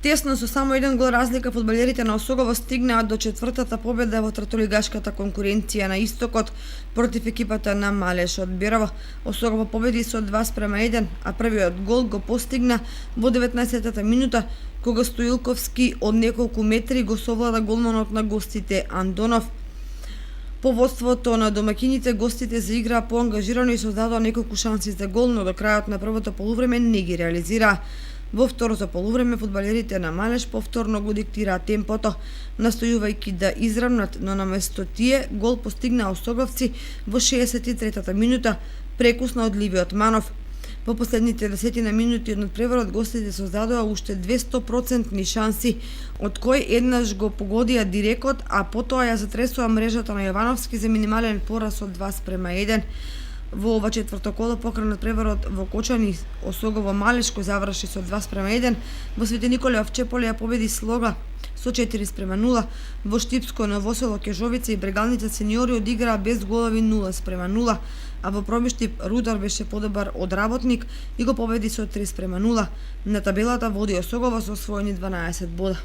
Тесно со само еден гол разлика фудбалерите на Осогово стигнаа до четвртата победа во третолигашката конкуренција на истокот против екипата на Малеш од Берово. Осогово победи со 2:1, а првиот гол го постигна во 19-та минута, кога Стоилковски од неколку метри го совлада голманот на гостите Андонов. По водството на домаќините, гостите заиграа поангажирано и создадоа неколку шанси за гол, но до крајот на првото полувреме не ги реализираа. Во второто полувреме фудбалерите на Малеш повторно го диктираа темпото, настојувајќи да изравнат, но наместо тие гол постигнаа Осоговци во 63-та минута, прекусна од Ливиот Манов. Во последните 10 минути од надпреварот гостите создадоа уште 200% шанси, од кои еднаш го погодија дирекот, а потоа ја затресоа мрежата на Јовановски за минимален пораз од 2:1. Во ова четврто коло покрај надпреварот во Кочани, Осогово Малеш кој заврши со 2:1, во Свети Николе Овчеполе ја победи Слога со 4:0, во Штипско, Новосело, Кежовица и Брегалница сениори одиграа без голови 0:0, а во Пробиштип Рудар беше подобар од Работник и го победи со 3:0. На табелата води Осогово со освоени 12 бода.